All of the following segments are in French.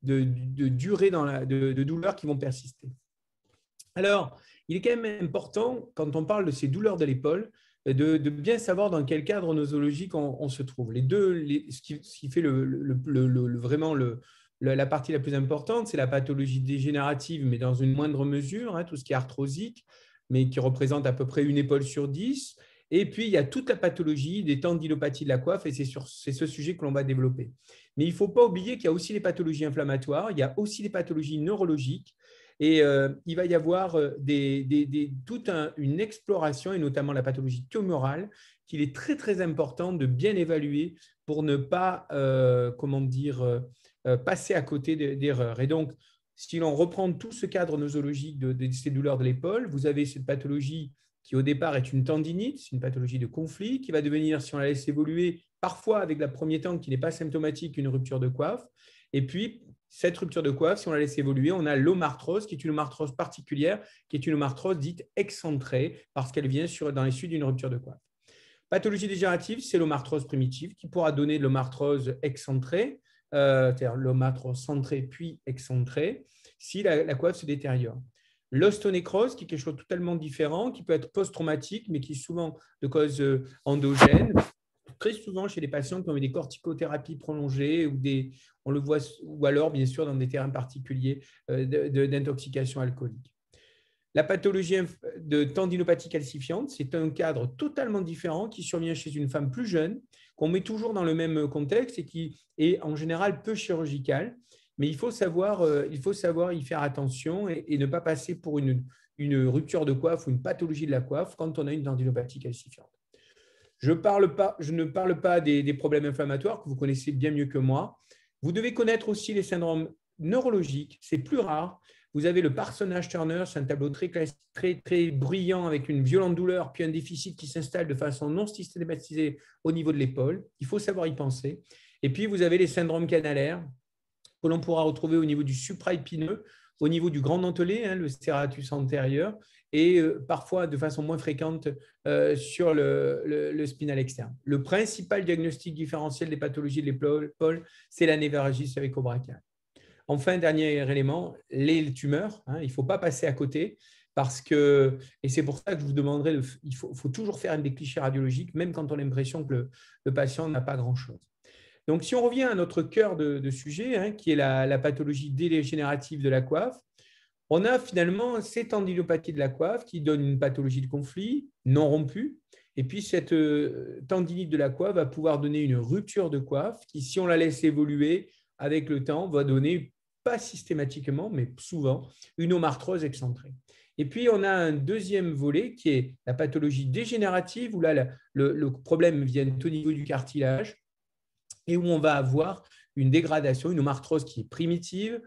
de durée de douleurs qui vont persister. Alors, il est quand même important, quand on parle de ces douleurs de l'épaule, de bien savoir dans quel cadre nosologique on se trouve. Ce qui fait vraiment la partie la plus importante, c'est la pathologie dégénérative, mais dans une moindre mesure, hein, tout ce qui est arthrosique, mais qui représente à peu près une épaule sur 10. Et puis, il y a toute la pathologie des tendinopathies de la coiffe, et c'est ce sujet que l'on va développer. Mais il ne faut pas oublier qu'il y a aussi les pathologies inflammatoires, il y a aussi les pathologies neurologiques, et il va y avoir toute une exploration, et notamment la pathologie tumorale, qu'il est très, très important de bien évaluer pour ne pas, passer à côté d'erreurs. Et donc, si l'on reprend tout ce cadre nosologique de ces douleurs de l'épaule, vous avez cette pathologie qui au départ est une tendinite, c'est une pathologie de conflit, qui va devenir, si on la laisse évoluer, parfois avec la premier temps qui n'est pas symptomatique, une rupture de coiffe. Et puis, cette rupture de coiffe, si on la laisse évoluer, on a l'omarthrose, qui est une omarthrose particulière, qui est une omarthrose dite excentrée, parce qu'elle vient dans les suites d'une rupture de coiffe. Pathologie dégénérative, c'est l'omarthrose primitive, qui pourra donner de l'omarthrose excentrée, c'est-à-dire l'omarthrose centrée puis excentrée, si la coiffe se détériore. L'osteonécrose, qui est quelque chose de totalement différent, qui peut être post-traumatique, mais qui est souvent de cause endogène. Très souvent chez les patients qui ont eu des corticothérapies prolongées on le voit, ou alors bien sûr dans des terrains particuliers d'intoxication alcoolique. La pathologie de tendinopathie calcifiante, c'est un cadre totalement différent qui survient chez une femme plus jeune, qu'on met toujours dans le même contexte et qui est en général peu chirurgical. Mais il faut savoir y faire attention et ne pas passer pour une rupture de coiffe ou une pathologie de la coiffe quand on a une tendinopathie calcifiante. Je ne parle pas des problèmes inflammatoires que vous connaissez bien mieux que moi. Vous devez connaître aussi les syndromes neurologiques, c'est plus rare. Vous avez le Parsonage-Turner, c'est un tableau très, très, très bruyant avec une violente douleur, puis un déficit qui s'installe de façon non systématisée au niveau de l'épaule. Il faut savoir y penser. Et puis, vous avez les syndromes canalaires que l'on pourra retrouver au niveau du supraépineux, au niveau du grand dentelé, hein, le serratus antérieur, et parfois de façon moins fréquente sur le spinal externe. Le principal diagnostic différentiel des pathologies de l'épaule, c'est la névralgie cervico-brachiale. Enfin, dernier élément, les tumeurs. Hein, il ne faut pas passer à côté parce que, et c'est pour ça que je vous demanderai, il faut toujours faire des clichés radiologiques, même quand on a l'impression que le patient n'a pas grand-chose. Donc, si on revient à notre cœur de sujet, hein, qui est la pathologie dégénérative de la coiffe, on a finalement ces tendinopathies de la coiffe qui donnent une pathologie de conflit non rompue. Et puis, cette tendinite de la coiffe va pouvoir donner une rupture de coiffe qui, si on la laisse évoluer avec le temps, va donner, pas systématiquement, mais souvent, une omarthrose excentrée. Et puis, on a un deuxième volet qui est la pathologie dégénérative, où là, le problème vient au niveau du cartilage et où on va avoir une dégradation, une omarthrose qui est primitive,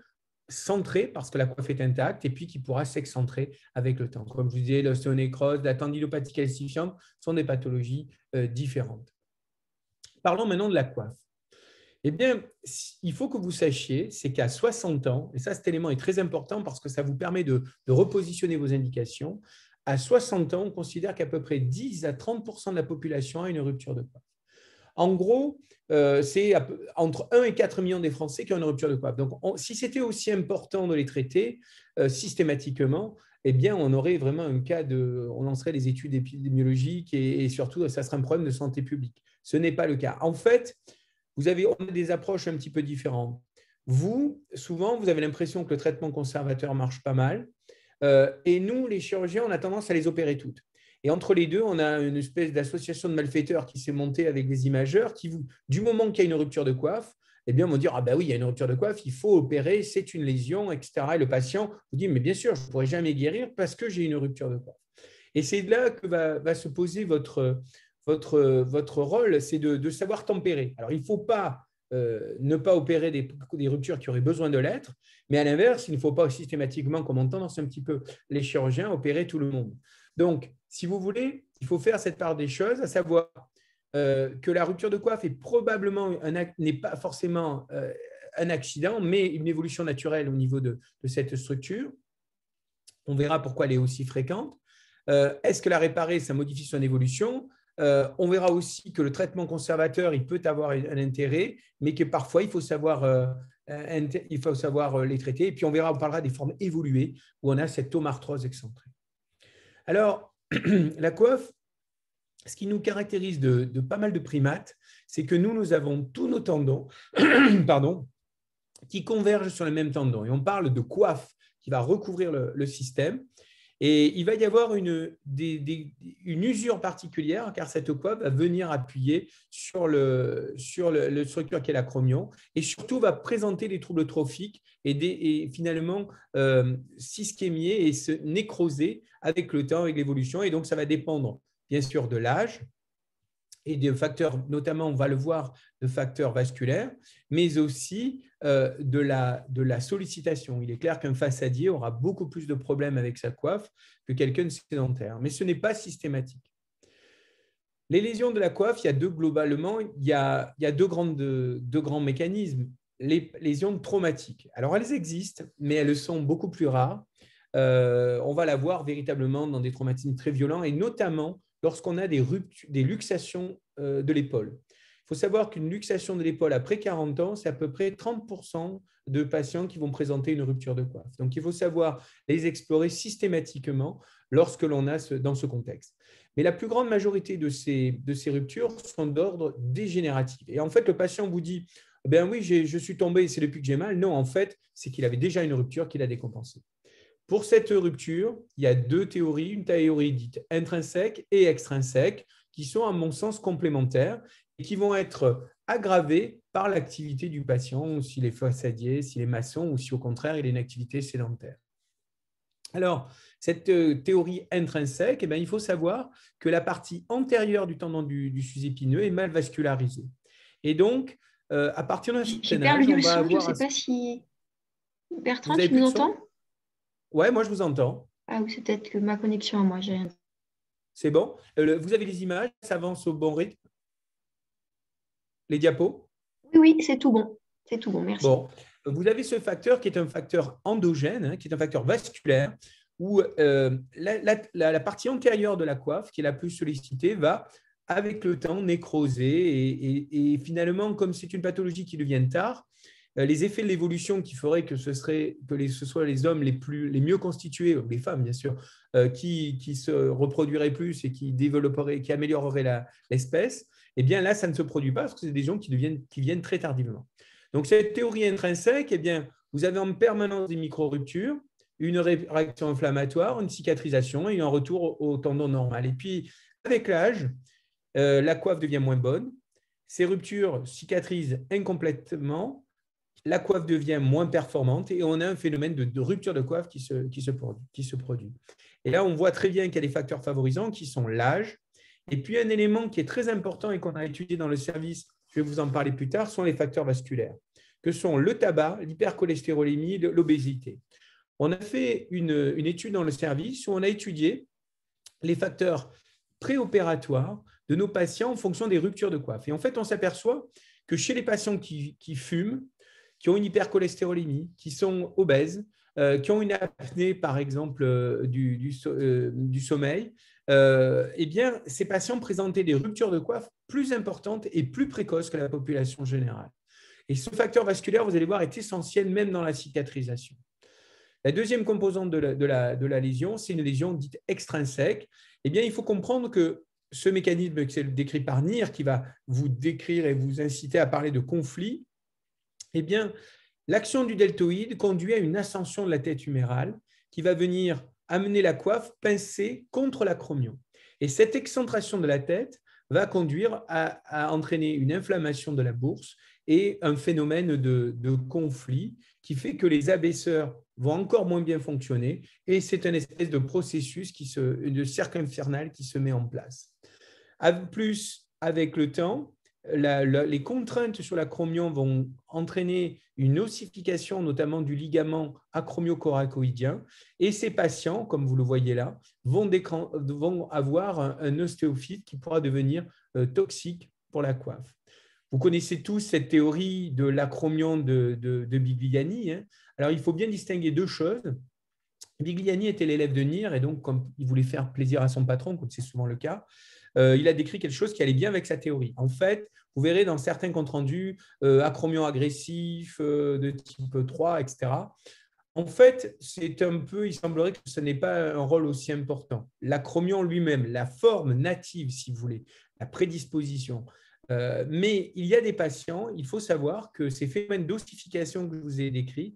centrée parce que la coiffe est intacte et puis qui pourra s'excentrer avec le temps. Comme je vous disais, l'ostéonécrose, la tendinopathie calcifiante sont des pathologies différentes. Parlons maintenant de la coiffe. Eh bien, il faut que vous sachiez, c'est qu'à 60 ans, et ça, cet élément est très important parce que ça vous permet de repositionner vos indications, à 60 ans, on considère qu'à peu près 10 à 30% de la population a une rupture de coiffe. En gros, c'est entre 1 et 4 millions des Français qui ont une rupture de coiffe. Donc, si c'était aussi important de les traiter systématiquement, eh bien, on aurait vraiment un cas on lancerait des études épidémiologiques et surtout, ça serait un problème de santé publique. Ce n'est pas le cas. En fait, on a des approches un petit peu différentes. Souvent, vous avez l'impression que le traitement conservateur marche pas mal. Et nous, les chirurgiens, on a tendance à les opérer toutes. Et entre les deux, on a une espèce d'association de malfaiteurs qui s'est montée avec des imageurs qui, du moment qu'il y a une rupture de coiffe, eh bien, vont dire « Ah ben oui, il y a une rupture de coiffe, il faut opérer, c'est une lésion, etc. » Et le patient vous dit « Mais bien sûr, je ne pourrai jamais guérir parce que j'ai une rupture de coiffe. » Et c'est là que va se poser votre rôle, c'est de savoir tempérer. Alors, il ne faut pas ne pas opérer des ruptures qui auraient besoin de l'être, mais à l'inverse, il ne faut pas systématiquement, comme on tendance un petit peu les chirurgiens, opérer tout le monde. Donc, si vous voulez, il faut faire cette part des choses, à savoir que la rupture de coiffe est probablement n'est pas forcément un accident, mais une évolution naturelle au niveau de cette structure. On verra pourquoi elle est aussi fréquente. Est-ce que la réparer, ça modifie son évolution? On verra aussi que le traitement conservateur, il peut avoir un intérêt, mais que parfois, il faut savoir les traiter. Et puis, on parlera des formes évoluées où on a cette tomarthrose excentrée. Alors, la coiffe, ce qui nous caractérise de pas mal de primates, c'est que nous avons tous nos tendons pardon, qui convergent sur les mêmes tendons. Et on parle de coiffe qui va recouvrir le système. Et il va y avoir une usure particulière, car cette coiffe va venir appuyer sur le structure qui est l'acromion, et surtout va présenter des troubles trophiques et finalement s'ischémier et se nécroser avec le temps, avec l'évolution. Et donc, ça va dépendre, bien sûr, de l'âge et des facteurs, notamment, on va le voir, de facteurs vasculaires, mais aussi de la sollicitation. Il est clair qu'un façadier aura beaucoup plus de problèmes avec sa coiffe que quelqu'un de sédentaire, mais ce n'est pas systématique. Les lésions de la coiffe, globalement, il y a deux grands mécanismes. Les lésions traumatiques. Alors, elles existent, mais elles sont beaucoup plus rares. On va la voir véritablement dans des traumatismes très violents, et notamment lorsqu'on a des luxations de l'épaule. Il faut savoir qu'une luxation de l'épaule après 40 ans, c'est à peu près 30% de patients qui vont présenter une rupture de coiffe. Donc, il faut savoir les explorer systématiquement lorsque l'on a dans ce contexte. Mais la plus grande majorité de ces ruptures sont d'ordre dégénératif. Et en fait, le patient vous dit « Ben oui, je suis tombé, c'est depuis que j'ai mal ». Non, en fait, c'est qu'il avait déjà une rupture qu'il a décompensée. Pour cette rupture, il y a deux théories, une théorie dite intrinsèque et extrinsèque, qui sont à mon sens complémentaires et qui vont être aggravées par l'activité du patient, s'il est façadier, s'il est maçon ou si au contraire il a une activité sédentaire. Alors, cette théorie intrinsèque, il faut savoir que la partie antérieure du tendon du sus-épineux est mal vascularisée. Et donc, à partir d'un certain âge, on va avoir… Je ne sais pas si… Bertrand, Vous avez tu nous plus de entends? son? Ouais, moi je vous entends. Ah oui, c'est peut-être que ma connexion à moi, j'ai rien. C'est bon? Vous avez les images, ça avance au bon rythme? Les diapos? Oui, c'est tout bon. C'est tout bon, merci. Bon, vous avez ce facteur qui est un facteur endogène, qui est un facteur vasculaire, où la partie antérieure de la coiffe, qui est la plus sollicitée, va, avec le temps, nécroser. Et finalement, comme c'est une pathologie qui devient tard, les effets de l'évolution qui feraient que ce soit les hommes les mieux constitués, ou les femmes bien sûr, qui se reproduiraient plus et qui amélioreraient l'espèce, eh bien là, ça ne se produit pas parce que c'est des gens qui viennent très tardivement. Donc, cette théorie intrinsèque, eh bien, vous avez en permanence des micro-ruptures, une réaction inflammatoire, une cicatrisation et un retour au tendon normal. Et puis, avec l'âge, la coiffe devient moins bonne, ces ruptures cicatrisent incomplètement, la coiffe devient moins performante et on a un phénomène de rupture de coiffe qui se produit. Et là, on voit très bien qu'il y a des facteurs favorisants qui sont l'âge. Et puis, un élément qui est très important et qu'on a étudié dans le service, je vais vous en parler plus tard, sont les facteurs vasculaires, que sont le tabac, l'hypercholestérolémie, l'obésité. On a fait une étude dans le service où on a étudié les facteurs préopératoires de nos patients en fonction des ruptures de coiffe. Et en fait, on s'aperçoit que chez les patients qui fument, qui ont une hypercholestérolémie, qui sont obèses, qui ont une apnée, par exemple, du sommeil, eh bien, ces patients présentaient des ruptures de coiffe plus importantes et plus précoces que la population générale. Et ce facteur vasculaire, vous allez voir, est essentiel même dans la cicatrisation. La deuxième composante de la lésion, c'est une lésion dite extrinsèque. Eh bien, il faut comprendre que ce mécanisme qui est décrit par Neer, qui va vous décrire et vous inciter à parler de conflit, eh bien, l'action du deltoïde conduit à une ascension de la tête humérale qui va venir amener la coiffe pincée contre l'acromion. Et cette excentration de la tête va conduire à entraîner une inflammation de la bourse et un phénomène de conflit qui fait que les abaisseurs vont encore moins bien fonctionner et c'est un espèce de processus, de cercle infernal qui se met en place. Plus, avec le temps, les contraintes sur l'acromion vont entraîner une ossification, notamment du ligament acromio-coracoïdien, et ces patients, comme vous le voyez là, vont avoir un ostéophyte qui pourra devenir toxique pour la coiffe. Vous connaissez tous cette théorie de l'acromion de Bigliani. Hein. Alors, il faut bien distinguer deux choses. Bigliani était l'élève de Neer, et donc, comme il voulait faire plaisir à son patron, comme c'est souvent le cas, il a décrit quelque chose qui allait bien avec sa théorie. En fait, vous verrez dans certains comptes rendus, acromion agressif de type 3, etc. En fait, il semblerait que ce n'est pas un rôle aussi important. L'acromion lui-même, la forme native, si vous voulez, la prédisposition. Mais il y a des patients, il faut savoir que ces phénomènes d'ossification que je vous ai décrits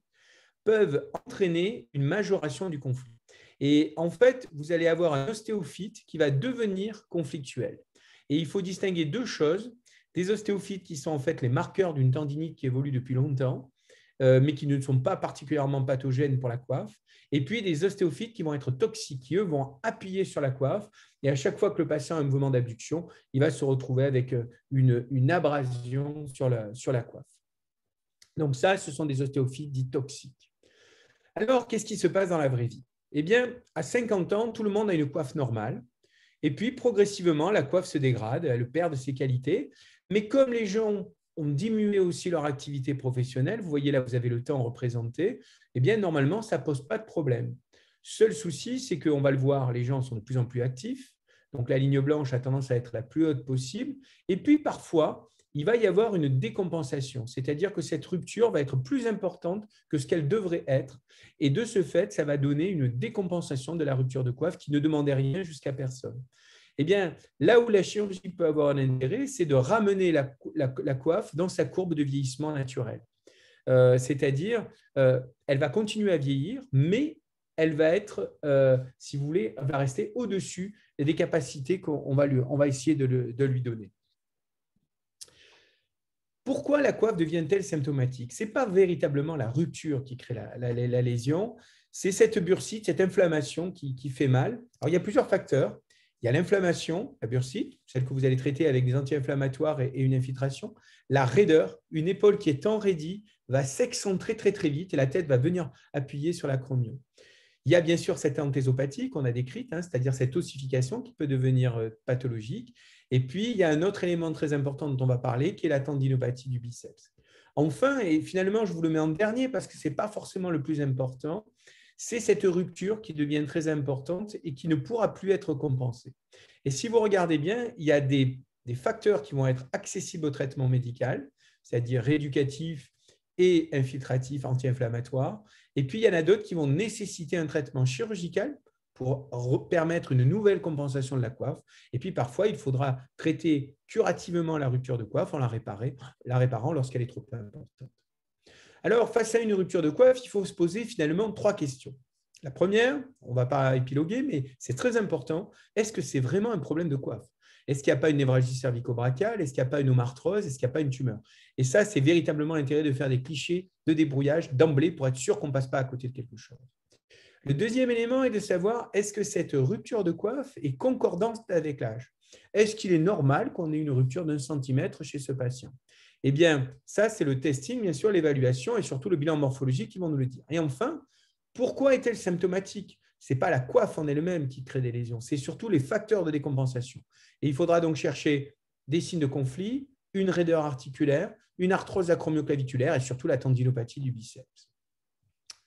peuvent entraîner une majoration du conflit. Et en fait, vous allez avoir un ostéophyte qui va devenir conflictuel. Et il faut distinguer deux choses. Des ostéophytes qui sont en fait les marqueurs d'une tendinite qui évolue depuis longtemps, mais qui ne sont pas particulièrement pathogènes pour la coiffe. Et puis des ostéophytes qui vont être toxiques, qui eux vont appuyer sur la coiffe. Et à chaque fois que le patient a un mouvement d'abduction, il va se retrouver avec une abrasion sur la coiffe. Donc ça, ce sont des ostéophytes dits toxiques. Alors, qu'est-ce qui se passe dans la vraie vie? Eh bien, à 50 ans, tout le monde a une coiffe normale. Et puis, progressivement, la coiffe se dégrade, elle perd de ses qualités. Mais comme les gens ont diminué aussi leur activité professionnelle, vous voyez là, vous avez le temps représenté, eh bien, normalement, ça ne pose pas de problème. Seul souci, c'est qu'on va le voir, les gens sont de plus en plus actifs. Donc, la ligne blanche a tendance à être la plus haute possible. Et puis, parfois, il va y avoir une décompensation, c'est-à-dire que cette rupture va être plus importante que ce qu'elle devrait être. Et de ce fait, ça va donner une décompensation de la rupture de coiffe qui ne demandait rien jusqu'à personne. Eh bien, là où la chirurgie peut avoir un intérêt, c'est de ramener la coiffe dans sa courbe de vieillissement naturel. C'est-à-dire, elle va continuer à vieillir, mais elle va être, si vous voulez, elle va rester au-dessus des capacités qu'on va essayer de lui donner. Pourquoi la coiffe devient-elle symptomatique? Ce n'est pas véritablement la rupture qui crée la lésion, c'est cette bursite, cette inflammation qui fait mal. Alors, il y a plusieurs facteurs. Il y a l'inflammation, la bursite, celle que vous allez traiter avec des anti-inflammatoires et une infiltration. La raideur, une épaule qui est enraidie va s'excentrer très, très vite et la tête va venir appuyer sur l'acromion. Il y a bien sûr cette anthésopathie qu'on a décrite, c'est-à-dire cette ossification qui peut devenir pathologique. Et puis, il y a un autre élément très important dont on va parler, qui est la tendinopathie du biceps. Enfin, et finalement, je vous le mets en dernier parce que ce n'est pas forcément le plus important, c'est cette rupture qui devient très importante et qui ne pourra plus être compensée. Et si vous regardez bien, il y a des facteurs qui vont être accessibles au traitement médical, c'est-à-dire rééducatif et infiltratif anti-inflammatoire. Et puis, il y en a d'autres qui vont nécessiter un traitement chirurgical pour permettre une nouvelle compensation de la coiffe. Et puis, parfois, il faudra traiter curativement la rupture de coiffe en la réparant lorsqu'elle est trop importante. Alors, face à une rupture de coiffe, il faut se poser finalement 3 questions. La première, on ne va pas épiloguer, mais c'est très important. Est-ce que c'est vraiment un problème de coiffe? Est-ce qu'il n'y a pas une névralgie cervico-brachiale? Est-ce qu'il n'y a pas une omarthrose? Est-ce qu'il n'y a pas une tumeur? Et ça, c'est véritablement l'intérêt de faire des clichés de débrouillage d'emblée pour être sûr qu'on ne passe pas à côté de quelque chose. Le deuxième élément est de savoir est-ce que cette rupture de coiffe est concordante avec l'âge? Est-ce qu'il est normal qu'on ait une rupture d'1 centimètre chez ce patient? Eh bien, ça, c'est le testing, bien sûr, l'évaluation et surtout le bilan morphologique qui vont nous le dire. Et enfin, pourquoi est-elle symptomatique? Ce n'est pas la coiffe en elle-même qui crée des lésions, c'est surtout les facteurs de décompensation. Et il faudra donc chercher des signes de conflit, une raideur articulaire, une arthrose acromioclaviculaire et surtout la tendinopathie du biceps.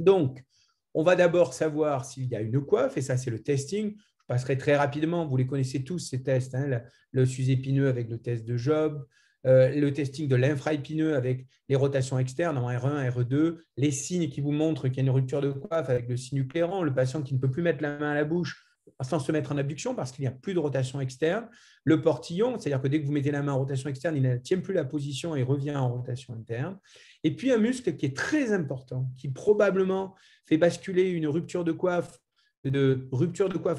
Donc, on va d'abord savoir s'il y a une coiffe, et ça, c'est le testing. Je passerai très rapidement, vous les connaissez tous, ces tests, le sus-épineux avec le test de Job, le testing de l'infraépineux avec les rotations externes en R1, RE2, les signes qui vous montrent qu'il y a une rupture de coiffe avec le signe éclairant, le patient qui ne peut plus mettre la main à la bouche sans se mettre en abduction parce qu'il n'y a plus de rotation externe, le portillon, c'est-à-dire que dès que vous mettez la main en rotation externe, il ne tient plus la position et revient en rotation interne, et puis un muscle qui est très important, qui probablement fait basculer une rupture de coiffe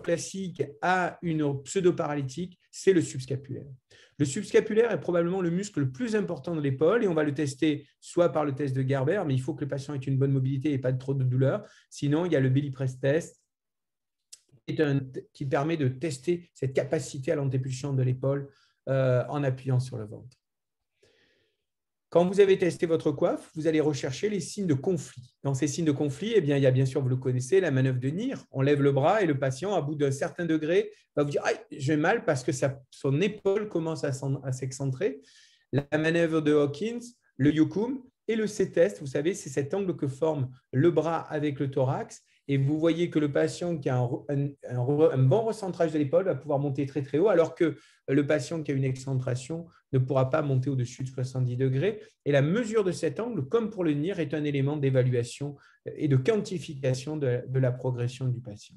classique à une pseudo-paralytique, c'est le subscapulaire. Le subscapulaire est probablement le muscle le plus important de l'épaule et on va le tester soit par le test de Gerber, mais il faut que le patient ait une bonne mobilité et pas trop de douleur. Sinon, il y a le belly press test qui permet de tester cette capacité à l'antépulsion de l'épaule en appuyant sur le ventre. Quand vous avez testé votre coiffe, vous allez rechercher les signes de conflit. Dans ces signes de conflit, eh bien, il y a bien sûr, vous le connaissez, la manœuvre de Neer. On lève le bras et le patient, à bout d'un certain degré, va vous dire « j'ai mal » parce que son épaule commence à s'excentrer. La manœuvre de Hawkins, le Yukum, Et le C-test, vous savez, c'est cet angle que forme le bras avec le thorax. Et vous voyez que le patient qui a un bon recentrage de l'épaule va pouvoir monter très, très haut, alors que le patient qui a une excentration ne pourra pas monter au-dessus de 70 degrés. Et la mesure de cet angle, comme pour le NIR, est un élément d'évaluation et de quantification de la progression du patient.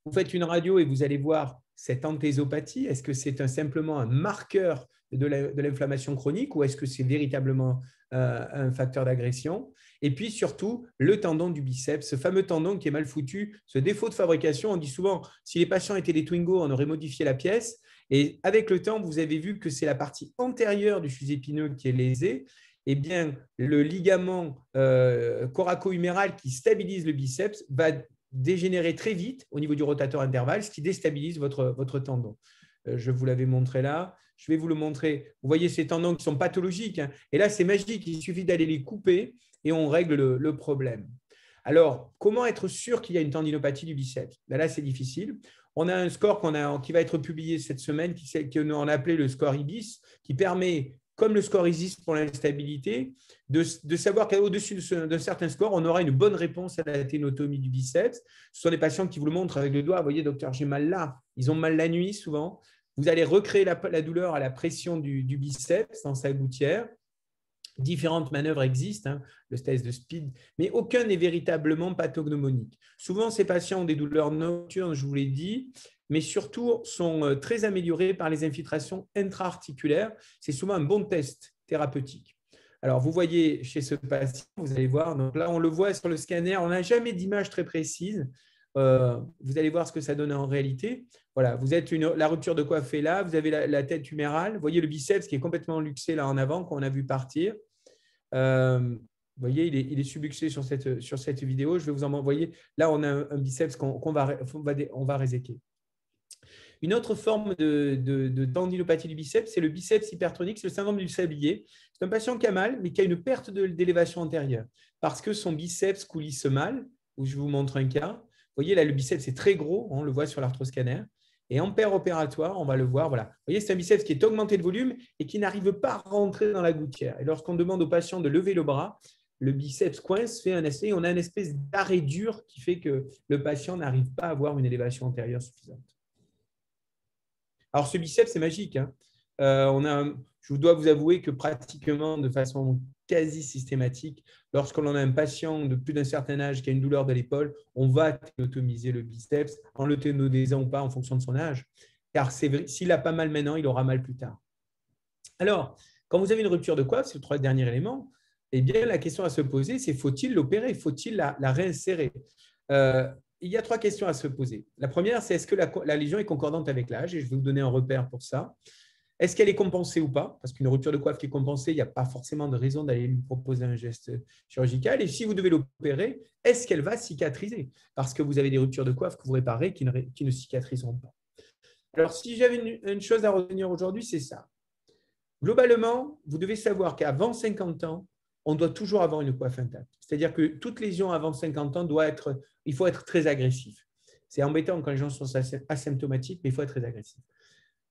Vous faites une radio et vous allez voir cette anthésopathie. Est-ce que c'est simplement un marqueur de l'inflammation chronique ou est-ce que c'est véritablement un facteur d'agression? Et puis surtout, le tendon du biceps, ce fameux tendon qui est mal foutu, ce défaut de fabrication. On dit souvent, si les patients étaient des Twingo, on aurait modifié la pièce. Et avec le temps, vous avez vu que c'est la partie antérieure du fuseau épineux qui est lésée. Eh bien, le ligament coraco-huméral qui stabilise le biceps va dégénérer très vite au niveau du rotateur intervalle, ce qui déstabilise votre tendon. Je vous l'avais montré là. Je vais vous le montrer. Vous voyez ces tendons qui sont pathologiques. Hein. Et là, c'est magique. Il suffit d'aller les couper et on règle le problème. Alors, comment être sûr qu'il y a une tendinopathie du biceps? Là, c'est difficile. On a un score qui va être publié cette semaine, qu'on a appelé le score IBIS, qui permet, comme le score ISIS pour l'instabilité, de savoir qu'au-dessus d'un certain score, on aura une bonne réponse à la ténotomie du biceps. Ce sont des patients qui vous le montrent avec le doigt. Vous voyez, docteur, j'ai mal là. Ils ont mal la nuit souvent. Vous allez recréer la douleur à la pression du biceps dans sa gouttière. Différentes manœuvres existent, hein, le test de speed, mais aucun n'est véritablement pathognomonique. Souvent, ces patients ont des douleurs nocturnes, je vous l'ai dit, mais surtout sont très améliorés par les infiltrations intra-articulaires. C'est souvent un bon test thérapeutique. Alors, vous voyez chez ce patient, vous allez voir, donc là, on le voit sur le scanner, on n'a jamais d'image très précise. Vous allez voir ce que ça donne en réalité. Voilà, vous êtes la rupture de coiffe est là, vous avez la tête humérale, vous voyez le biceps qui est complètement luxé là en avant, qu'on a vu partir. Vous voyez, il est subluxé sur cette vidéo. Je vais vous en envoyer. Là, on a un biceps qu'on va réséquer. Une autre forme de tendinopathie du biceps, c'est le biceps hypertonique, c'est le syndrome du sablier. C'est un patient qui a mal, mais qui a une perte d'élévation antérieure parce que son biceps coulisse mal. Je vous montre un cas. Vous voyez, là, le biceps est très gros, on le voit sur l'arthroscanner. Et en opératoire, on va le voir. Voilà. Vous voyez, c'est un biceps qui est augmenté de volume et qui n'arrive pas à rentrer dans la gouttière. Et lorsqu'on demande au patient de lever le bras, le biceps coince, fait un essai. On a une espèce d'arrêt dur qui fait que le patient n'arrive pas à avoir une élévation antérieure suffisante. Alors, ce biceps, c'est magique. Hein. Je dois vous avouer que pratiquement de façon quasi systématique, lorsqu'on a un patient de plus d'un certain âge qui a une douleur de l'épaule, on va ténotomiser le biceps en le ténonisant ou pas en fonction de son âge. Car c'est vrai, s'il a pas mal maintenant, il aura mal plus tard. Alors, quand vous avez une rupture de coiffe, c'est le dernier élément, eh bien, la question à se poser, c'est faut-il l'opérer? Faut-il la réinsérer? Il y a 3 questions à se poser. La première, c'est est-ce que la lésion est concordante avec l'âge? Et je vais vous donner un repère pour ça. Est-ce qu'elle est compensée ou pas? Parce qu'une rupture de coiffe qui est compensée, il n'y a pas forcément de raison d'aller lui proposer un geste chirurgical. Et si vous devez l'opérer, est-ce qu'elle va cicatriser? Parce que vous avez des ruptures de coiffe que vous réparez qui ne cicatriseront pas. Alors, si j'avais une chose à retenir aujourd'hui, c'est ça. Globalement, vous devez savoir qu'avant 50 ans, on doit toujours avoir une coiffe intacte. C'est-à-dire que toute lésion avant 50 ans il faut être très agressif. C'est embêtant quand les gens sont asymptomatiques, mais il faut être très agressif.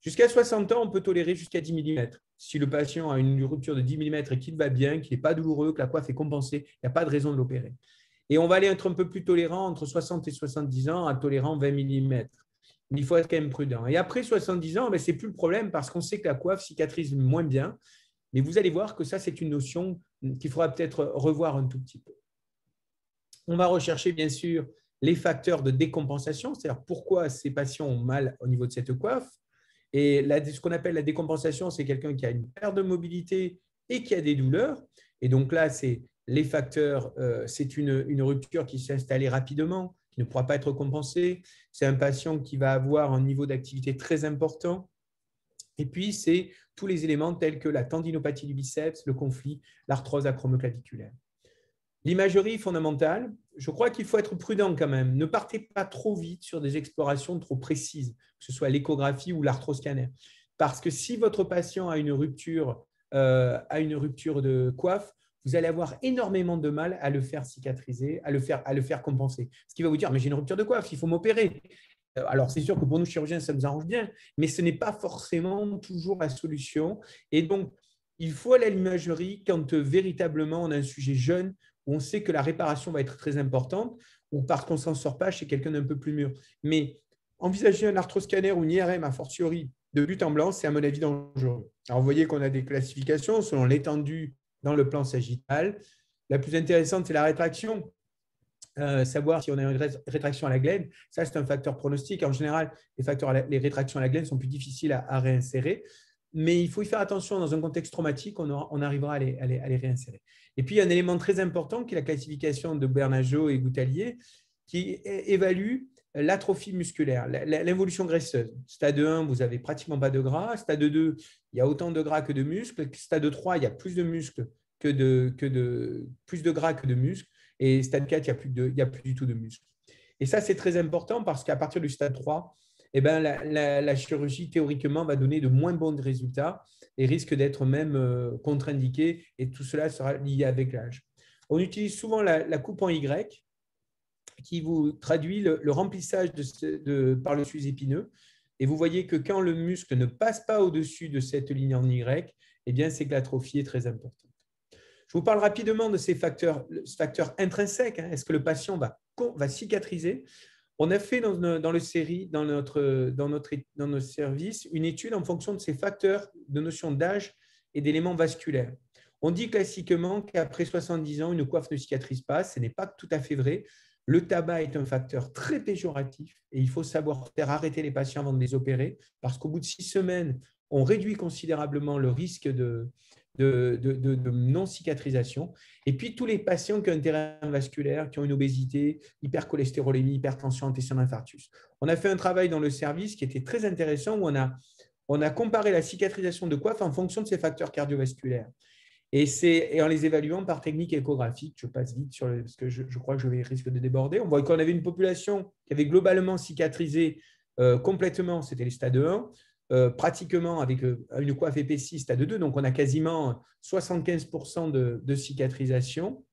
Jusqu'à 60 ans, on peut tolérer jusqu'à 10 mm. Si le patient a une rupture de 10 mm et qu'il va bien, qu'il n'est pas douloureux, que la coiffe est compensée, il n'y a pas de raison de l'opérer. Et on va aller être un peu plus tolérant entre 60 et 70 ans, en tolérant 20 mm. Mais il faut être quand même prudent. Et après 70 ans, ce n'est plus le problème parce qu'on sait que la coiffe cicatrise moins bien. Mais vous allez voir que ça, c'est une notion qu'il faudra peut-être revoir un tout petit peu. On va rechercher, bien sûr, les facteurs de décompensation, c'est-à-dire pourquoi ces patients ont mal au niveau de cette coiffe. Et ce qu'on appelle la décompensation, c'est quelqu'un qui a une perte de mobilité et qui a des douleurs. Et donc là, c'est les facteurs, c'est une rupture qui s'est installée rapidement, qui ne pourra pas être compensée. C'est un patient qui va avoir un niveau d'activité très important. Et puis, c'est tous les éléments tels que la tendinopathie du biceps, le conflit, l'arthrose acromio-claviculaire. L'imagerie fondamentale, je crois qu'il faut être prudent quand même. Ne partez pas trop vite sur des explorations trop précises, que ce soit l'échographie ou l'arthroscanner. Parce que si votre patient a une rupture de coiffe, vous allez avoir énormément de mal à le faire cicatriser, à le faire compenser. Ce qui va vous dire, mais j'ai une rupture de coiffe, il faut m'opérer. Alors, c'est sûr que pour nous, chirurgiens, ça nous arrange bien, mais ce n'est pas forcément toujours la solution. Et donc, il faut aller à l'imagerie quand véritablement on a un sujet jeune où on sait que la réparation va être très importante ou parce qu'on ne s'en sort pas chez quelqu'un d'un peu plus mûr. Mais envisager un arthroscanner ou une IRM a fortiori de but en blanc, c'est à mon avis dangereux. Alors, vous voyez qu'on a des classifications selon l'étendue dans le plan sagittal. La plus intéressante, c'est la rétraction. Savoir si on a une rétraction à la glène, ça c'est un facteur pronostic. En général, les rétractions à la glène sont plus difficiles à réinsérer, mais il faut y faire attention dans un contexte traumatique, on arrivera à les réinsérer. Et puis, il y a un élément très important qui est la classification de Bernageau et Gouttalier qui évalue l'atrophie musculaire, l'involution graisseuse. Stade 1, vous n'avez pratiquement pas de gras. Stade 2, il y a autant de gras que de muscles. Stade 3, il y a plus de muscles plus de gras que de muscles. Et stade 4, il n'y a plus du tout de muscles. Et ça, c'est très important parce qu'à partir du stade 3, eh ben, la chirurgie, théoriquement, va donner de moins bons résultats et risque d'être même contre-indiquée. Et tout cela sera lié avec l'âge. On utilise souvent la coupe en Y qui vous traduit le remplissage par le suisse épineux. Et vous voyez que quand le muscle ne passe pas au-dessus de cette ligne en Y, eh bien, c'est que l'atrophie est très importante. Je vous parle rapidement de ce facteur intrinsèque. Est-ce que le patient va cicatriser? On a fait dans notre service une étude en fonction de ces facteurs de notion d'âge et d'éléments vasculaires. On dit classiquement qu'après 70 ans, une coiffe ne cicatrise pas. Ce n'est pas tout à fait vrai. Le tabac est un facteur très péjoratif et il faut savoir faire arrêter les patients avant de les opérer parce qu'au bout de 6 semaines, on réduit considérablement le risque de non-cicatrisation. Et puis, tous les patients qui ont un terrain vasculaire, qui ont une obésité, hypercholestérolémie, hypertension, antécédent d'infarctus. On a fait un travail dans le service qui était très intéressant où on a comparé la cicatrisation de coiffe en fonction de ces facteurs cardiovasculaires. Et en les évaluant par technique échographique, je passe vite parce que je crois que je risque de déborder. On voit qu'on avait une population qui avait globalement cicatrisé complètement, c'était les stades 1. Pratiquement avec une coiffe épaissie stade 2, donc on a quasiment 75% de cicatrisation.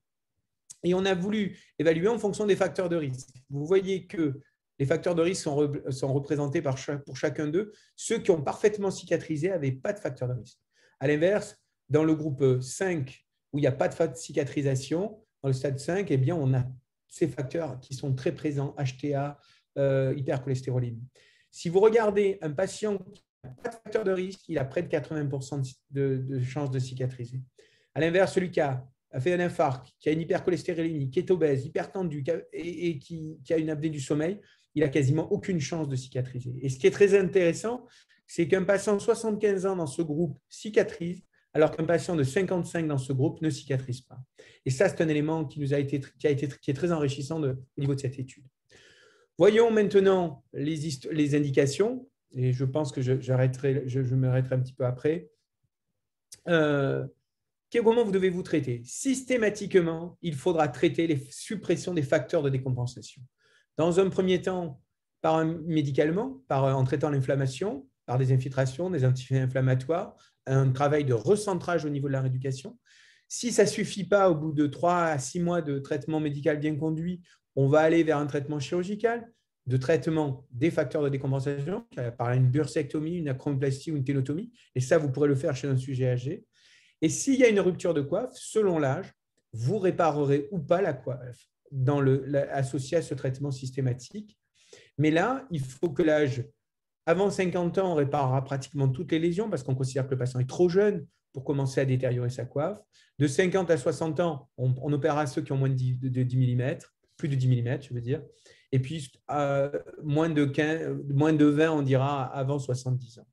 Et on a voulu évaluer en fonction des facteurs de risque. Vous voyez que les facteurs de risque sont représentés pour chacun d'eux. Ceux qui ont parfaitement cicatrisé n'avaient pas de facteur de risque. À l'inverse, dans le groupe 5, où il n'y a pas de cicatrisation, dans le stade 5, eh bien, on a ces facteurs qui sont très présents, HTA, hypercholestérolémie. Si vous regardez un patient qui n'a pas de facteur de risque, il a près de 80% de chances de cicatriser. À l'inverse, celui qui a fait un infarct, qui a une hypercholestérolémie, qui est obèse, hypertendu et qui a une apnée du sommeil, il a quasiment aucune chance de cicatriser. Et ce qui est très intéressant, c'est qu'un patient de 75 ans dans ce groupe cicatrise, alors qu'un patient de 55 dans ce groupe ne cicatrise pas. Et ça, c'est un élément qui est très enrichissant au niveau de cette étude. Voyons maintenant les indications, et je pense que je m'arrêterai un petit peu après. Comment vous devez vous traiter? Systématiquement, il faudra traiter les suppressions des facteurs de décompensation. Dans un premier temps, médicalement, en traitant l'inflammation, par des infiltrations, des anti-inflammatoires, un travail de recentrage au niveau de la rééducation. Si ça ne suffit pas, au bout de 3 à 6 mois de traitement médical bien conduit, on va aller vers un traitement chirurgical, de traitement des facteurs de décompensation, par une bursectomie, une acromioplastie ou une ténotomie. Et ça, vous pourrez le faire chez un sujet âgé. Et s'il y a une rupture de coiffe, selon l'âge, vous réparerez ou pas la coiffe associée à ce traitement systématique. Mais là, il faut que l'âge, avant 50 ans, on réparera pratiquement toutes les lésions parce qu'on considère que le patient est trop jeune pour commencer à détériorer sa coiffe. De 50 à 60 ans, on opérera ceux qui ont moins de 10 mm, plus de 10 mm, je veux dire. Et puis, moins de 20, on dira avant 70 ans.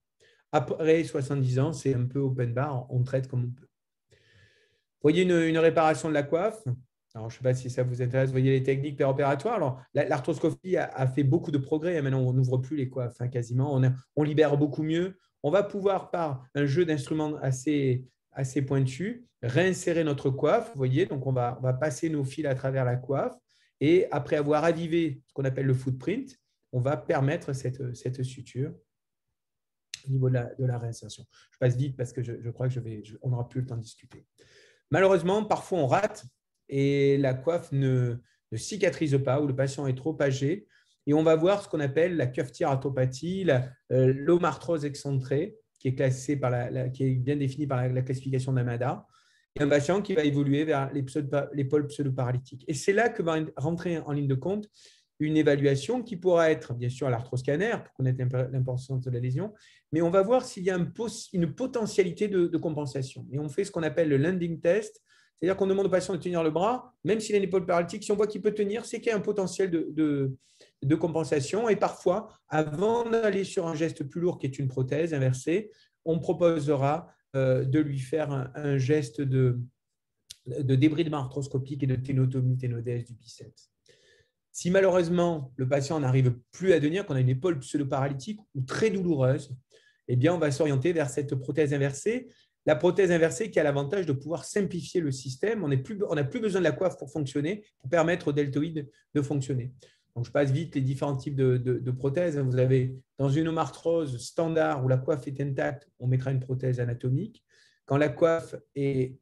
Après 70 ans, c'est un peu open bar, on traite comme on peut. Vous voyez une réparation de la coiffe. Alors, je ne sais pas si ça vous intéresse. Vous voyez les techniques péropératoires. Alors, l'arthroscopie a fait beaucoup de progrès. Maintenant, on n'ouvre plus les coiffes, quasiment. On libère beaucoup mieux. On va pouvoir, par un jeu d'instruments assez pointu, réinsérer notre coiffe. Vous voyez, donc on va passer nos fils à travers la coiffe. Et après avoir avivé ce qu'on appelle le footprint, on va permettre cette suture au niveau de la réinsertion. Je passe vite parce que je crois qu'on n'aura plus le temps de discuter. Malheureusement, parfois on rate et la coiffe ne cicatrise pas ou le patient est trop âgé. Et on va voir ce qu'on appelle la cuff-tear-arthropathie, l'homarthrose excentrée. qui est classé qui est bien défini par la classification d'Amada, et un patient qui va évoluer vers les pôles pseudo-paralytiques. Et c'est là que va rentrer en ligne de compte une évaluation qui pourra être, bien sûr, à l'arthroscanner pour connaître l'importance de la lésion, mais on va voir s'il y a une potentialité de compensation. Et on fait ce qu'on appelle le landing test, c'est-à-dire qu'on demande au patient de tenir le bras, même s'il a une épaule paralytique, si on voit qu'il peut tenir, c'est qu'il y a un potentiel de compensation. Et parfois, avant d'aller sur un geste plus lourd qui est une prothèse inversée, on proposera de lui faire un geste de débridement arthroscopique et de ténotomie ténodèse du biceps. Si malheureusement le patient n'arrive plus à tenir, qu'on a une épaule pseudo-paralytique ou très douloureuse, eh bien, on va s'orienter vers cette prothèse inversée. La prothèse inversée qui a l'avantage de pouvoir simplifier le système. On n'a plus besoin de la coiffe pour fonctionner, pour permettre au deltoïde de fonctionner. Donc, je passe vite les différents types de prothèses. Vous avez dans une homarthrose standard où la coiffe est intacte, on mettra une prothèse anatomique. Quand la coiffe est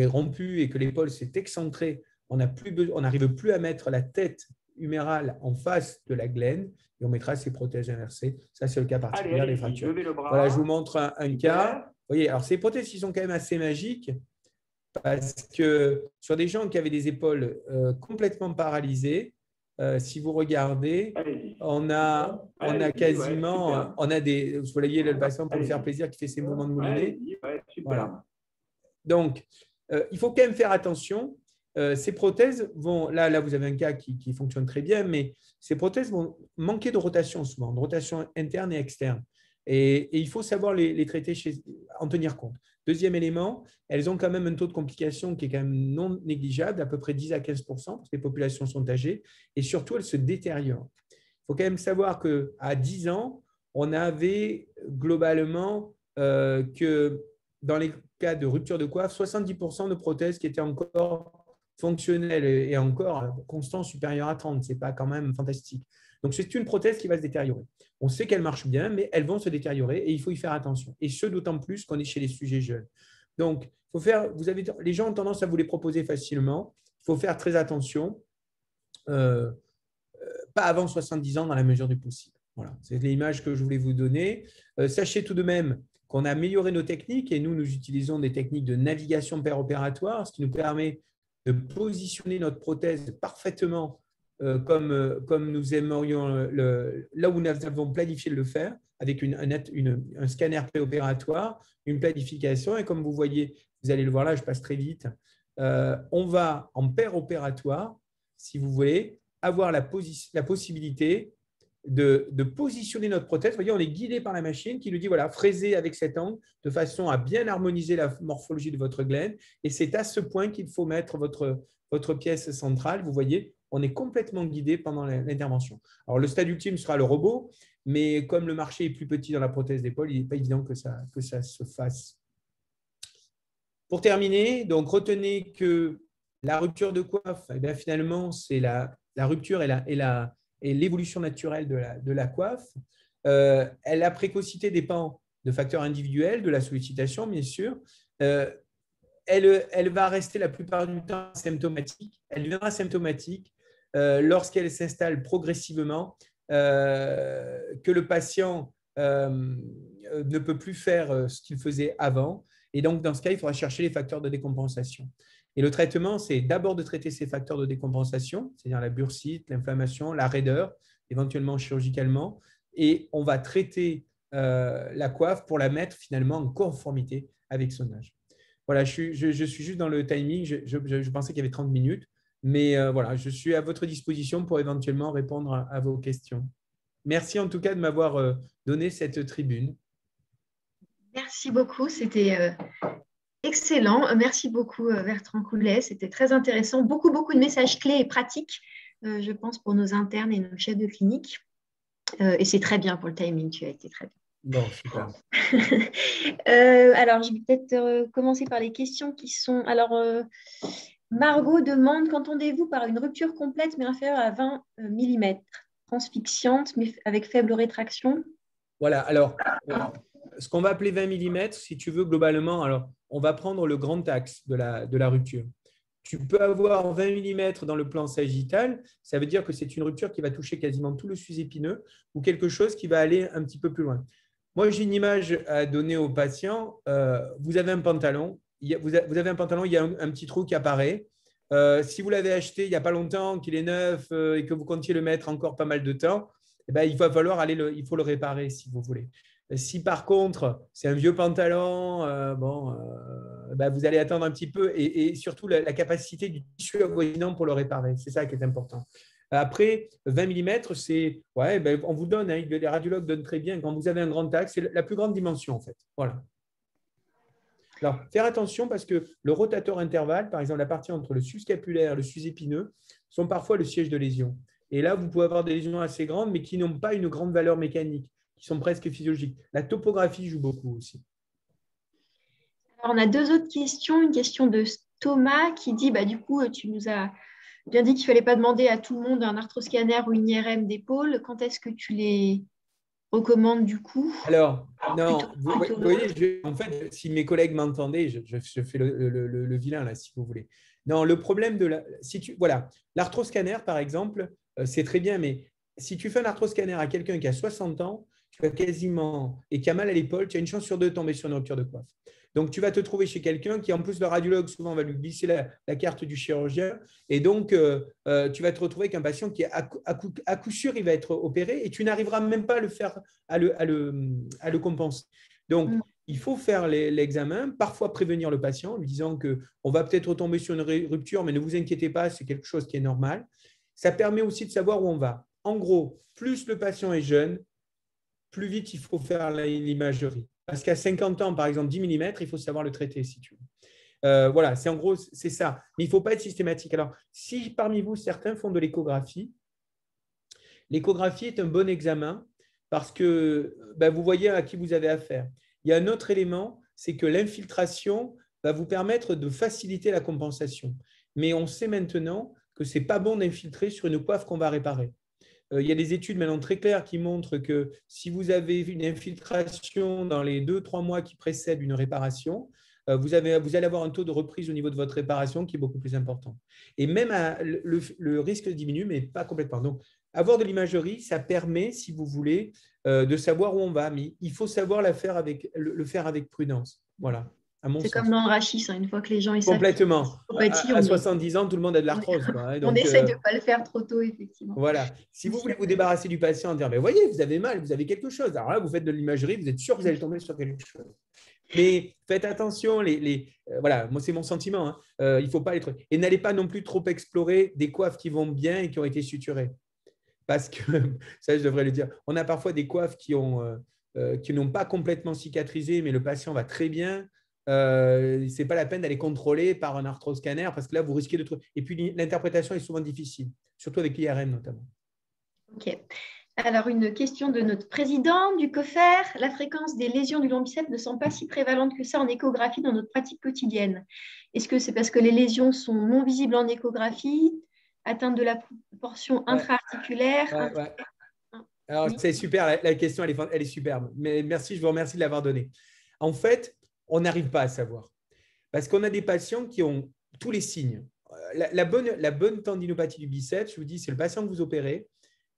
rompue et que l'épaule s'est excentrée, on n'arrive plus à mettre la tête humérale en face de la glène et on mettra ces prothèses inversées. Ça, c'est le cas particulier des fractures. Voilà, je vous montre un cas. Vous voyez, alors ces prothèses qui sont quand même assez magiques parce que sur des gens qui avaient des épaules complètement paralysées, si vous regardez, on a quasiment, on a des, vous voyez le patient pour lui faire plaisir qui fait ses mouvements de moulinet. Voilà. Donc, il faut quand même faire attention. Ces prothèses vont, là vous avez un cas qui fonctionne très bien, mais ces prothèses vont manquer de rotation souvent, de rotation interne et externe. Et il faut savoir les traiter, en tenir compte. Deuxième élément, elles ont quand même un taux de complication qui est quand même non négligeable, à peu près 10 à 15 % parce que les populations sont âgées, et surtout elles se détériorent. Il faut quand même savoir qu'à 10 ans, on avait globalement que dans les cas de rupture de coiffe, 70 % de prothèses qui étaient encore fonctionnelles et encore constant supérieur à 30. Ce n'est pas quand même fantastique. Donc, c'est une prothèse qui va se détériorer. On sait qu'elles marchent bien, mais elles vont se détériorer et il faut y faire attention. Et ce, d'autant plus qu'on est chez les sujets jeunes. Donc, les gens ont tendance à vous les proposer facilement. Il faut faire très attention. Pas avant 70 ans dans la mesure du possible. Voilà, c'est l'image que je voulais vous donner. Sachez tout de même qu'on a amélioré nos techniques et nous utilisons des techniques de navigation péropératoire, ce qui nous permet de positionner notre prothèse parfaitement comme nous aimerions, là où nous avons planifié de le faire, avec un scanner préopératoire, une planification. Et comme vous voyez, vous allez le voir là, je passe très vite, on va en paire opératoire, si vous voulez, avoir la possibilité de positionner notre prothèse. Vous voyez, on est guidé par la machine qui nous dit, voilà, fraisez avec cet angle de façon à bien harmoniser la morphologie de votre glène. Et c'est à ce point qu'il faut mettre votre pièce centrale. Vous voyez, on est complètement guidé pendant l'intervention. Alors, le stade ultime sera le robot, mais comme le marché est plus petit dans la prothèse d'épaule, il n'est pas évident que ça se fasse. Pour terminer, donc retenez que la rupture de coiffe, eh bien, finalement, c'est la rupture et l'évolution naturelle de la coiffe. La précocité dépend de facteurs individuels, de la sollicitation, bien sûr. Elle va rester la plupart du temps symptomatique. Elle deviendra symptomatique lorsqu'elle s'installe progressivement, que le patient ne peut plus faire ce qu'il faisait avant. Et donc, dans ce cas, il faudra chercher les facteurs de décompensation. Et le traitement, c'est d'abord de traiter ces facteurs de décompensation, c'est-à-dire la bursite, l'inflammation, la raideur, éventuellement chirurgicalement. Et on va traiter la coiffe pour la mettre finalement en conformité avec son âge. Voilà, je suis juste dans le timing. Je pensais qu'il y avait 30 minutes. Mais voilà, je suis à votre disposition pour éventuellement répondre à vos questions. Merci en tout cas de m'avoir donné cette tribune. Merci beaucoup, c'était excellent. Merci beaucoup Bertrand Coulet, c'était très intéressant. Beaucoup de messages clés et pratiques, je pense, pour nos internes et nos chefs de clinique. Et c'est très bien pour le timing, tu as été très bien. Bon, super. Alors, je vais peut-être commencer par les questions qui sont… Alors, Margot demande, qu'entendez-vous par une rupture complète mais inférieure à 20 mm, transfixiante mais avec faible rétraction? Voilà, alors, ce qu'on va appeler 20 mm, si tu veux, globalement, alors, on va prendre le grand axe de la rupture. Tu peux avoir 20 mm dans le plan sagittal, ça veut dire que c'est une rupture qui va toucher quasiment tout le sus épineux ou quelque chose qui va aller un petit peu plus loin. Moi, j'ai une image à donner aux patients. Vous avez un pantalon, vous avez un pantalon, il y a un petit trou qui apparaît. Si vous l'avez acheté il n'y a pas longtemps, qu'il est neuf et que vous comptiez le mettre encore pas mal de temps, eh ben, il va falloir il faut le réparer si vous voulez. Si par contre, c'est un vieux pantalon, ben, vous allez attendre un petit peu et surtout la capacité du tissu avoisinant pour le réparer. C'est ça qui est important. Après, 20 mm, c'est, ouais, ben, on vous donne, hein, les radiologues donnent très bien, quand vous avez un grand axe, c'est la plus grande dimension en fait. Voilà. Alors, faire attention parce que le rotateur intervalle, par exemple, la partie entre le sus-scapulaire et le sus-épineux, sont parfois le siège de lésion. Et là, vous pouvez avoir des lésions assez grandes, mais qui n'ont pas une grande valeur mécanique, qui sont presque physiologiques. La topographie joue beaucoup aussi. Alors, on a deux autres questions. Une question de Thomas qui dit, bah, du coup, tu nous as bien dit qu'il ne fallait pas demander à tout le monde un arthroscanner ou une IRM d'épaule. Quand est-ce que tu les recommandes du coup? Alors, non, vous Plutôt voyez, en fait, si mes collègues m'entendaient, je fais le vilain là, si vous voulez. Non, le problème de la. Voilà, l'arthroscanner, par exemple, c'est très bien, mais si tu fais un arthroscanner à quelqu'un qui a 60 ans, tu as quasiment, et qui a mal à l'épaule, tu as une chance sur deux de tomber sur une rupture de coiffe. Donc, tu vas te trouver chez quelqu'un qui, en plus, le radiologue, souvent, va lui glisser la carte du chirurgien. Et donc, tu vas te retrouver avec un patient qui, à coup sûr, il va être opéré et tu n'arriveras même pas à le faire, à le compenser. Donc, il faut faire l'examen, parfois prévenir le patient en lui disant qu'on va peut-être retomber sur une rupture, mais ne vous inquiétez pas, c'est quelque chose qui est normal. Ça permet aussi de savoir où on va. En gros, plus le patient est jeune, plus vite il faut faire l'imagerie. Parce qu'à 50 ans, par exemple, 10 mm, il faut savoir le traiter, si tu veux. Voilà, c'est en gros, c'est ça. Mais il ne faut pas être systématique. Alors, si parmi vous, certains font de l'échographie, l'échographie est un bon examen parce que ben, vous voyez à qui vous avez affaire. Il y a un autre élément, c'est que l'infiltration va vous permettre de faciliter la compensation. Mais on sait maintenant que ce n'est pas bon d'infiltrer sur une coiffe qu'on va réparer. Il y a des études maintenant très claires qui montrent que si vous avez une infiltration dans les 2-3 mois qui précèdent une réparation, vous allez avoir un taux de reprise au niveau de votre réparation qui est beaucoup plus important. Et même le risque diminue, mais pas complètement. Donc, avoir de l'imagerie, ça permet, si vous voulez, de savoir où on va, mais il faut savoir le faire avec prudence. Voilà, à mon C'est sens. comme dans le rachis, hein, une fois que les gens ils savent Complètement. À on 70 ans, tout le monde a de l'arthrose. on essaye de ne pas le faire trop tôt, effectivement. Voilà. Si vous voulez vous débarrasser du patient, dire, mais voyez, vous avez mal, vous avez quelque chose. Alors là, vous faites de l'imagerie, vous êtes sûr que vous allez tomber sur quelque chose. Mais faites attention, voilà, moi c'est mon sentiment. Hein. Il ne faut pas être. Et n'allez pas non plus trop explorer des coiffes qui vont bien et qui ont été suturées. Parce que, ça je devrais le dire, on a parfois des coiffes qui n'ont pas complètement cicatrisé, mais le patient va très bien. Ce n'est pas la peine d'aller contrôler par un arthroscanner parce que là, vous risquez de trouver. Et puis, l'interprétation est souvent difficile, surtout avec l'IRM notamment. Ok. Alors, une question de notre président du COFER. La fréquence des lésions du long biceps ne semble pas si prévalente que ça en échographie dans notre pratique quotidienne. Est-ce que c'est parce que les lésions sont non visibles en échographie, atteintes de la portion intra-articulaire? Ouais. Alors, oui. C'est super, la question, elle est superbe. Mais merci, je vous remercie de l'avoir donnée. En fait, on n'arrive pas à savoir. Parce qu'on a des patients qui ont tous les signes. La bonne tendinopathie du biceps, je vous dis, c'est le patient que vous opérez.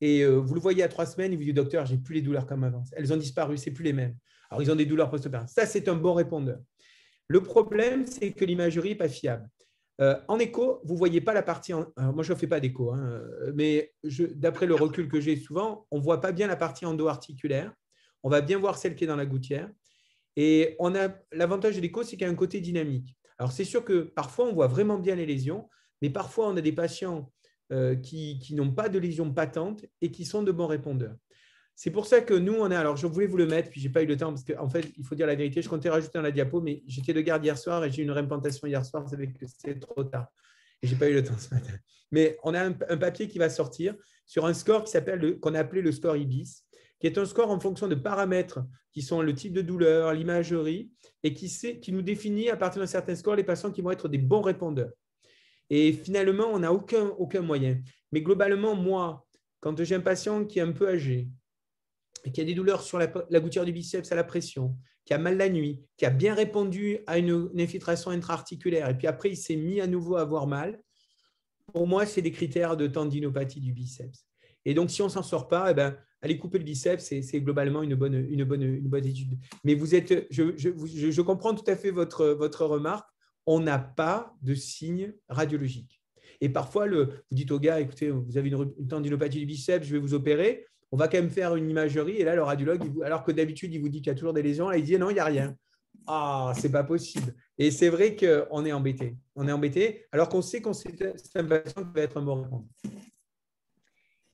Et vous le voyez à 3 semaines, il vous dit, docteur, je n'ai plus les douleurs comme avant. Elles ont disparu, ce n'est plus les mêmes. Alors, ils ont des douleurs post-opératoires. Ça, c'est un bon répondeur. Le problème, c'est que l'imagerie n'est pas fiable. En écho, vous ne voyez pas la partie… moi, je ne fais pas d'écho, hein, mais d'après le recul que j'ai souvent, on ne voit pas bien la partie endo-articulaire. On va bien voir celle qui est dans la gouttière. Et l'avantage de l'écho, c'est qu'il y a un côté dynamique. Alors, c'est sûr que parfois, on voit vraiment bien les lésions, mais parfois, on a des patients qui n'ont pas de lésions patentes et qui sont de bons répondeurs. C'est pour ça que nous, on a… Alors, je voulais vous le mettre, puis je n'ai pas eu le temps, parce qu'en fait, il faut dire la vérité, je comptais rajouter dans la diapo, mais j'étais de garde hier soir et j'ai eu une réimplantation hier soir, vous savez que c'était trop tard. Et je n'ai pas eu le temps ce matin. Mais on a un papier qui va sortir sur un score qu'on a appelé le score IBIS, qui est un score en fonction de paramètres qui sont le type de douleur, l'imagerie, et qui nous définit à partir d'un certain score les patients qui vont être des bons répondeurs. Et finalement, on n'a aucun moyen. Mais globalement, moi, quand j'ai un patient qui est un peu âgé, et qui a des douleurs sur la gouttière du biceps à la pression, qui a mal la nuit, qui a bien répondu à une infiltration intra-articulaire, et puis après, il s'est mis à nouveau à avoir mal, pour moi, c'est des critères de tendinopathie du biceps. Et donc, si on ne s'en sort pas, aller couper le biceps, c'est globalement une bonne étude. Mais je comprends tout à fait votre remarque. On n'a pas de signe radiologique. Et parfois, vous dites au gars, écoutez, vous avez une tendinopathie du biceps, je vais vous opérer. On va quand même faire une imagerie. Et là, le radiologue, alors que d'habitude, il vous dit qu'il y a toujours des lésions, là, il dit non, il n'y a rien. Ah, c'est pas possible. Et c'est vrai qu'on est embêté. On est embêté, alors qu'on sait que c'est un patient qui va être un bon répondant.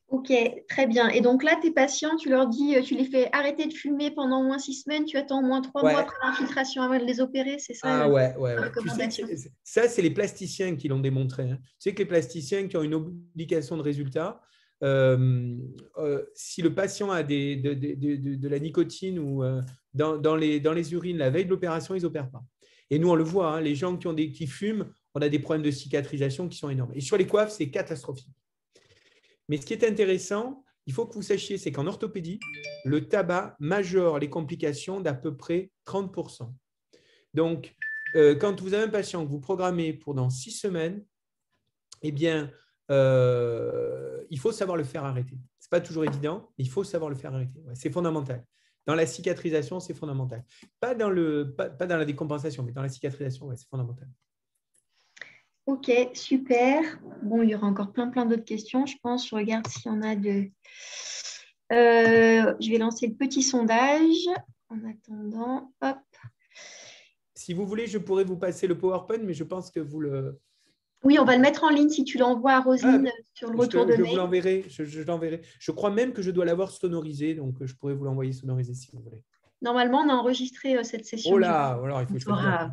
Ok, très bien. Et donc là, tes patients, tu leur dis, tu les fais arrêter de fumer pendant au moins 6 semaines, tu attends au moins 3 mois après l'infiltration avant de les opérer, c'est ça Ah ouais. la Tu sais recommandation? ça, c'est les plasticiens qui l'ont démontré. Tu sais que les plasticiens qui ont une obligation de résultat, si le patient a de la nicotine ou dans les urines la veille de l'opération, ils n'opèrent pas. Et nous, on le voit, les gens qui fument, on a des problèmes de cicatrisation qui sont énormes. Et sur les coiffes, c'est catastrophique. Mais ce qui est intéressant, il faut que vous sachiez, c'est qu'en orthopédie, le tabac majore les complications d'à peu près 30%. Donc, quand vous avez un patient que vous programmez pour dans 6 semaines, eh bien, il faut savoir le faire arrêter. Ce n'est pas toujours évident, mais il faut savoir le faire arrêter. Ouais, c'est fondamental. Dans la cicatrisation, c'est fondamental. Pas dans la décompensation, mais dans la cicatrisation, ouais, c'est fondamental. Ok, super. Bon, il y aura encore plein d'autres questions, je pense. Je regarde s'il y en a de… je vais lancer le petit sondage. En attendant, hop. Si vous voulez, je pourrais vous passer le PowerPoint, mais je pense que vous le… Oui, on va le mettre en ligne si tu l'envoies à Roselyne sur le retour de mail. Je vous l'enverrai. Je l'enverrai. Je crois même que je dois l'avoir sonorisé, donc je pourrais vous l'envoyer sonorisé si vous voulez. Normalement, on a enregistré cette session. Oh là, alors il faut que je fasse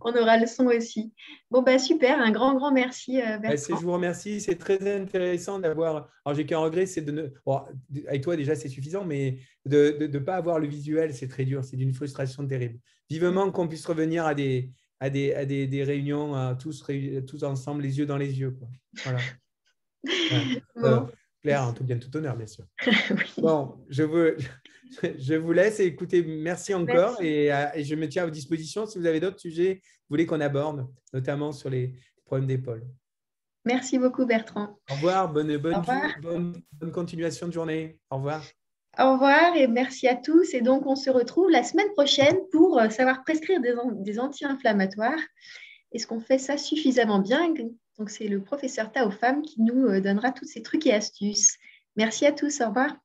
on aura le son aussi. Bon, super, un grand merci, Bertrand. Je vous remercie, c'est très intéressant d'avoir… Alors, j'ai qu'un regret, c'est avec toi déjà, c'est suffisant, mais de ne pas avoir le visuel, c'est très dur, c'est d'une frustration terrible. Vivement qu'on puisse revenir à des réunions, tous ensemble, les yeux dans les yeux. Quoi. Voilà. Bon. Claire, en tout bien, tout honneur, bien sûr. Oui. Bon, je vous laisse. Écoutez, merci encore. Merci. Et je me tiens à vos dispositions si vous avez d'autres sujets que vous voulez qu'on aborde, notamment sur les problèmes d'épaule. Merci beaucoup, Bertrand. Au revoir. Bonne continuation de journée. Au revoir. Au revoir et merci à tous. Et donc, on se retrouve la semaine prochaine pour savoir prescrire des anti-inflammatoires. Est-ce qu'on fait ça suffisamment bien? Donc, c'est le professeur Taofam qui nous donnera tous ces trucs et astuces. Merci à tous. Au revoir.